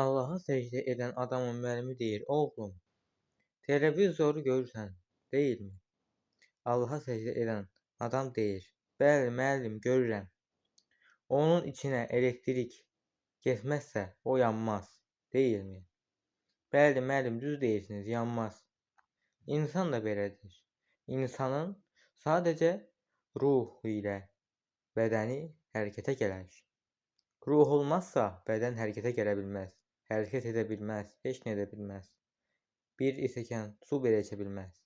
Allaha secde eden adamın müəllimi deyir: "Oğlum, televizoru görürsən, deyilmi?" Allaha secde edən adam deyir: "Bəli, müəllim, görürəm. Onun içinə elektrik getməzsə o yanmaz, deyilmi?" "Bəli, müəllim, düz deyirsiniz, yanmaz." İnsan da belədir. İnsanın sadəcə ruhu ilə bədəni hərəkətə gələr. Ruh olmazsa bədən hərəkətə gələ bilməz, hərəkət edə bilməz, heç nə edə bilməz. Bir stəkan su belə içə bilməz.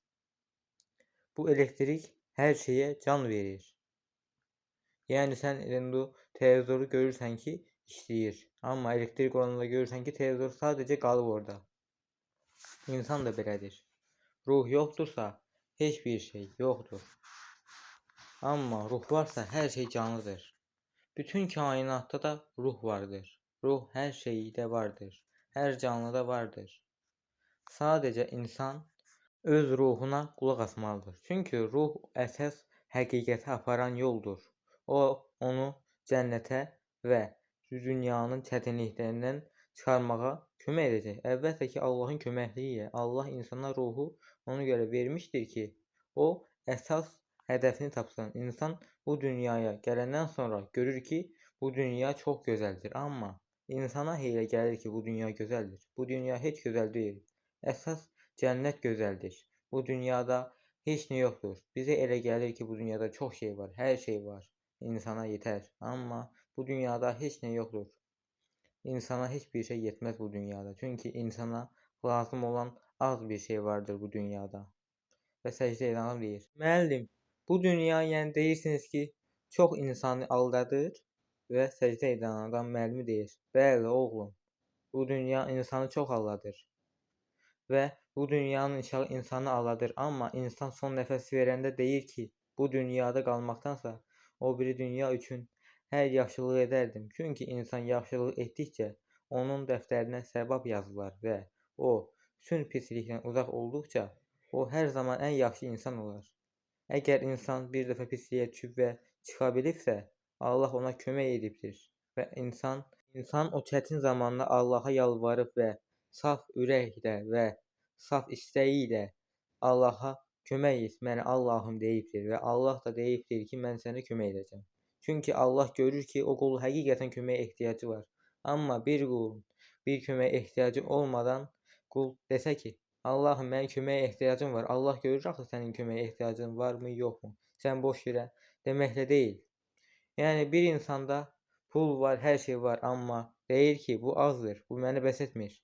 Bu elektrik hər şeyə can verir. Yəni sən indi televizoru görürsən ki, işləyir. Amma elektrik olanda görürsən ki, televizor sadəcə qalıb orada. İnsan da belədir. Ruh yoxdursa heç bir şey yoxdur. Amma ruh varsa hər şey canlıdır. Bütün kainatda da ruh vardır. Ruh hər şeydə vardır. Hər canlıda vardır. Sadəcə insan öz ruhuna qulaq asmalıdır. Çünki ruh əsas həqiqətə aparan yoldur. O, onu cənnətə və dünyanın çətinliklərindən çıxarmağa kömək edəcək. Əlbəttə ki, Allahın köməkliyi ilə. Allah insana ruhu ona görə vermişdir ki, o əsas hədəfini tapsın. İnsan bu dünyaya gələndən sonra görür ki, bu dünya çox gözəldir. Amma insana elə gəlir ki, bu dünya gözəldir. Bu dünya heç gözəl deyil. Əsas cənnət gözəldir. Bu dünyada heç nə yoxdur. Bizə elə gəlir ki, bu dünyada çox şey var, hər şey var. İnsana yetər. Amma bu dünyada heç nə yoxdur. İnsana heç bir şey yetməz bu dünyada. Çünki insana lazım olan az bir şey vardır bu dünyada. Və səcdə edən adam deyir: "Müəllim, bu dünya, yəni deyirsiniz ki, çox insanı aldadır." Və səcdə edən adam müəllimi deyir: "Bəli, oğlum, bu dünya insanı çox aldadır. Və bu dünyanın inşağı insanı aldadır. Amma insan son nəfəs verəndə deyir ki, bu dünyada qalmaqdansa o biri dünya üçün hər yaxşılığı edərdim. Çünki insan yaxşılıq etdikcə onun dəftərinə səvab yazılar və o bütün pislikdən uzaq olduqca o hər zaman ən yaxşı insan olar. Əgər insan bir dəfə pisliyə düşüb və çıxa bilibsə, Allah ona kömək edibdir və insan o çətin zamanda Allaha yalvarıb və saf ürəklə və saf istəyi ilə Allaha kömək et, mənə Allahım deyibdir və Allah da deyibdir ki, mən sənə kömək edəcəm. Çünki Allah görür ki, o qul həqiqətən köməyə ehtiyacı var. Amma bir qulun bir köməyə ehtiyacı olmadan qul desə ki, Allahım, mənim köməyə ehtiyacım var. Allah görür axı sənin köməyə ehtiyacın varmı, yoxmu? Sən boş yerə deməklə deyil. Yəni bir insanda pul var, hər şey var, amma deyir ki, bu azdır, bu məni bəs etmir.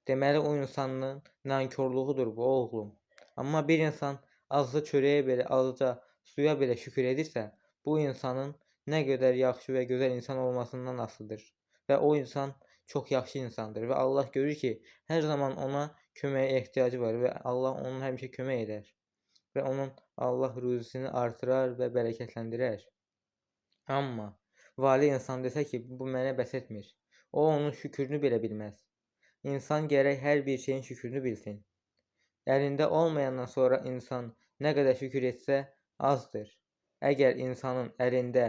Deməli o insanın nankorluğudur bu, oğlum. Amma bir insan azca çörəyə belə, azca suya belə şükür edirsə, bu insanın nə qədər yaxşı və gözəl insan olmasından asılıdır. Və o insan çox yaxşı insandır və Allah görür ki, hər zaman ona köməyə ehtiyacı var və Allah onun həmişə kömək edər və onun Allah ruzisini artırar və bərəkətləndirər. Amma vali insan desə ki, bu mənə bəs etmir, o onun şükrünü belə bilməz. İnsan gərək hər bir şeyin şükrünü bilsin. Əlində olmayandan sonra insan nə qədər şükür etsə azdır. Əgər insanın əlində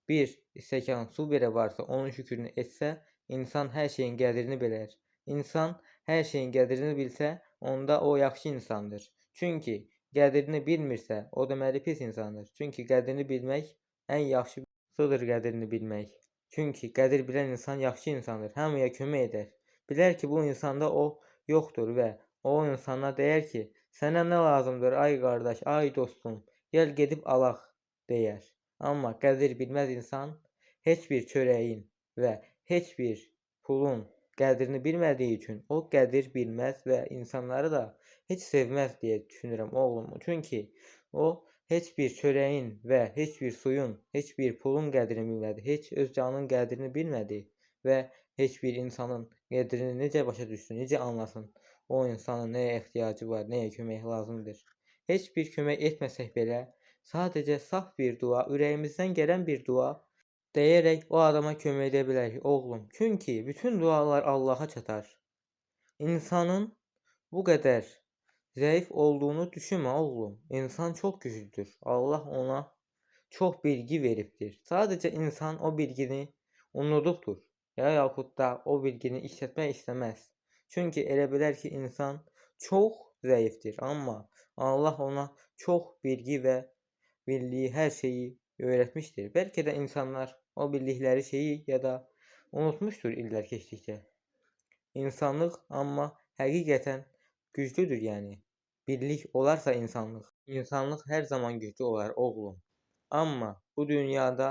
bir stəkan su belə varsa, onun şükrünü etsə, insan hər şeyin qədrini bilər. İnsan hər şeyin qədrini bilsə, onda o yaxşı insandır. Çünki qədrini bilmirsə, o deməli pis insandır. Çünki qədrini bilmək ən yaxşısıdır qədrini bilmək. Çünki qədir bilən insan yaxşı insandır. Hamıya kömək edər. Bilər ki, bu insanda o yoxdur və o insana deyər ki, sənə nə lazımdır ay qardaş, ay dostum, gəl gedib alaq deyər. Amma qədir bilməz insan heç bir çörəyin və heç bir pulun qədrini bilmədiyi üçün o qədir bilməz və insanları da heç sevməz deyə düşünürəm, oğlum. Çünki o heç bir çörəyin və heç bir suyun, heç bir pulun qədrini bilmədi, heç öz canının qədrini bilmədi və heç bir insanın qədrini necə başa düşsün, necə anlasın o insanın nəyə ehtiyacı var, nəyə kömək lazımdır. Heç bir kömək etməsək belə, sadəcə saf bir dua, ürəyimizdən gələn bir dua deyərək o adama kömək edə bilərik, oğlum. Çünki bütün dualar Allaha çatar. İnsanın bu qədər zəif olduğunu düşünmə, oğlum. İnsan çox güclüdür. Allah ona çox bilgi veribdir. Sadəcə insan o bilgini unudubdur. ya yaxud da o bilgini işlətmək istəməz. Çünki elə bilər ki, insan çox zəifdir, amma Allah ona çox bilgi və bildiyi hər şeyi öyrətmişdir. Bəlkə də insanlar o bildikləri şeyi ya da unutmuşdur illər keçdikcə. İnsanlıq amma həqiqətən güclüdür yəni. Birlik olarsa insanlıq. İnsanlıq hər zaman güclü olar oğlum. Amma bu dünyada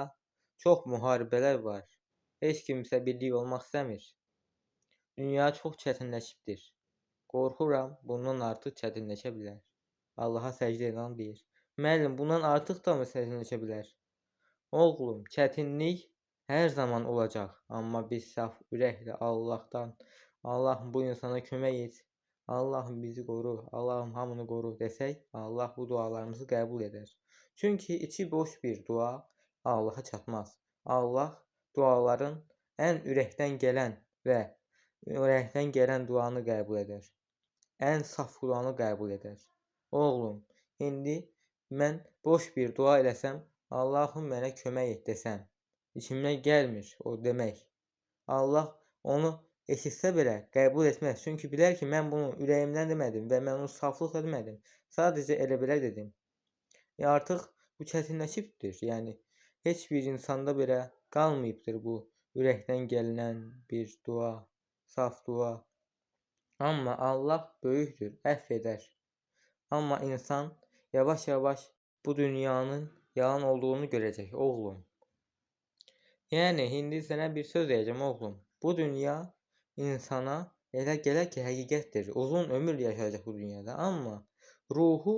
çox müharibələr var. Heç kimsə birlik olmaq istəmir. Dünya çox çətinləşibdir. Qorxuram, bundan artıq çətinləşə bilər. Allaha səcdə edən deyir. Müəllim, bundan artıq da mı çətinləşə bilər? Oğlum, çətinlik hər zaman olacaq. Amma biz saf ürəklə Allahdan, Allahım bu insana kömək et, Allahım bizi qoru, Allahım hamını qoru desək, Allah bu dualarımızı qəbul edər. Çünki içi boş bir dua Allaha çatmaz. Allah duaların ən ürəkdən gələn və ürəkdən gələn duanı qəbul edər. Ən saf duanı qəbul edər. Oğlum, indi mən boş bir dua eləsəm, Allahım mənə kömək et desəm, içimdən gəlmir o demək. Allah onu eşitsə belə qəbul etməz. Çünki bilər ki, mən bunu ürəyimdən demədim və mən onu saflıqla demədim. Sadəcə elə belə dedim. Artıq bu çətinləşibdir. Yəni heç bir insanda belə qalmayıbdır bu ürəkdən gələn bir dua, saf dua. Amma Allah böyükdür, əfv edər. Amma insan yavaş-yavaş bu dünyanın yalan olduğunu görəcək, oğlum. Yəni indi sənə bir söz deyəcəm, oğlum. Bu dünya insana elə gələr ki, həqiqətdir. Uzun ömür yaşayacaq bu dünyada, amma ruhu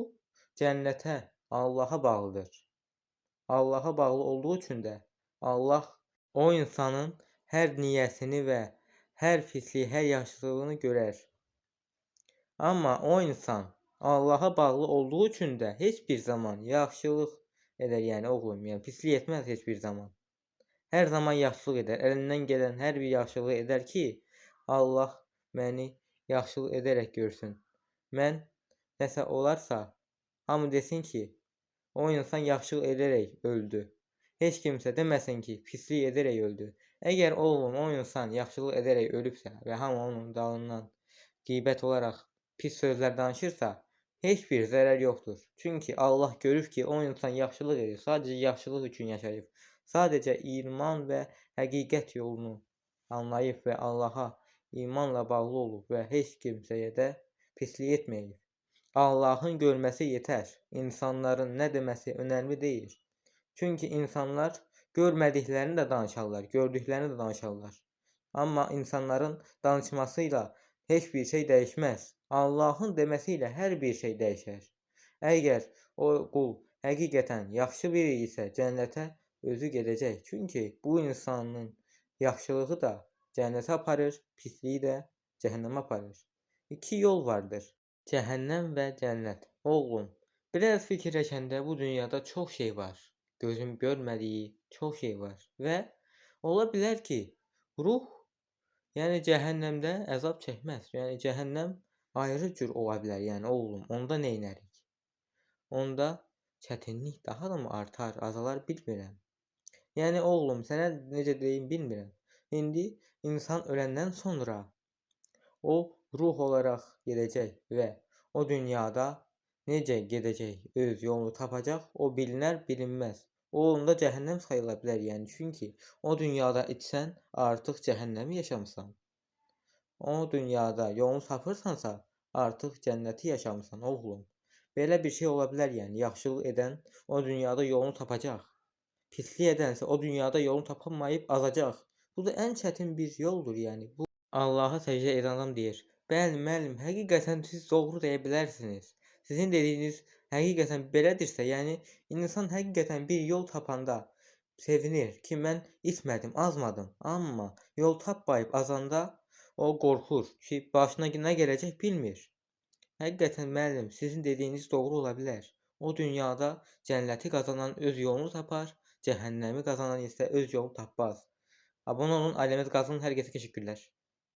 cənnətə, Allaha bağlıdır. Allaha bağlı olduğu üçün də Allah o insanın hər niyyətini və hər pisliyi, hər yaxşılığını görər. Amma o insan Allaha bağlı olduğu üçün də heç bir zaman yaxşılıq edər, yəni oğlum, yəni pislik etməz heç bir zaman. Hər zaman yaxşılıq edər, əlindən gələn hər bir yaxşılığı edər ki, Allah məni yaxşılıq edərək görsün. Mən nəsə olarsa, hamı desin ki, o insan yaxşılıq edərək öldü. Heç kimsə deməsin ki, pislik edərək öldü. Əgər oğlum o insan yaxşılıq edərək ölübsə və hamı onun dalından qeybət olaraq pis sözlər danışırsa, heç bir zərər yoxdur. Çünki Allah görür ki, o insan yaxşılıq edir, sadəcə yaxşılıq üçün yaşayıb. Sadəcə iman və həqiqət yolunu anlayıb və Allaha imanla bağlı olub və heç kimsəyə də pislik etməyib. Allahın görməsi yetər. İnsanların nə deməsi önəmli deyil. Çünki insanlar görmədiklərini də danışarlar, gördüklərini də danışarlar. Amma insanların danışmasıyla heç bir şey dəyişməz. Allahın deməsi ilə hər bir şey dəyişər. Əgər o qul həqiqətən yaxşı biri isə cənnətə özü gedəcək. Çünki bu insanın yaxşılığı da cənnətə aparır, pisliyi də cəhənnəmə aparır. İki yol vardır. Cəhənnəm və cənnət. Oğlum, biraz fikirləşəndə bu dünyada çox şey var. Gözüm görmədiyi çox şey var. Və ola bilər ki, ruh, yəni cəhənnəmdə əzab çəkməz. Yəni cəhənnəm ayrı cür ola bilər. Yəni oğlum, onda nə edərik? Onda çətinlik daha da mı artar, azalar bilmirəm. Yəni oğlum, sənə necə deyim bilmirəm. İndi insan öləndən sonra o ruh olaraq gedəcək və o dünyada necə gedəcək, öz yolunu tapacaq, o bilinər, bilinməz. O onda cəhənnəm sayıla bilər, yəni çünki o dünyada içsən, artıq cəhənnəmi yaşamısan. O dünyada yolunu tapırsansa, artıq cənnəti yaşamısan, oğlum. Belə bir şey ola bilər, yəni yaxşılıq edən o dünyada yolunu tapacaq. Pislik edənsə o dünyada yolunu tapamayıb azacaq. Bu da ən çətin bir yoldur, yəni. Bu Allaha səcdə edən adam deyir. Bəli, müəllim, həqiqətən siz doğru deyə bilərsiniz. Sizin dediyiniz həqiqətən belədirsə, yəni insan həqiqətən bir yol tapanda sevinir ki, mən itmədim, azmadım. Amma yol tapmayıb azanda o qorxur ki, başına nə gələcək bilmir. Həqiqətən müəllim, sizin dediyiniz doğru ola bilər. O dünyada cənnəti qazanan öz yolunu tapar, cəhənnəmi qazanan isə öz yolunu tapmaz. Abunə olun, ailemiz qalsın. Hər kəsə təşəkkürlər.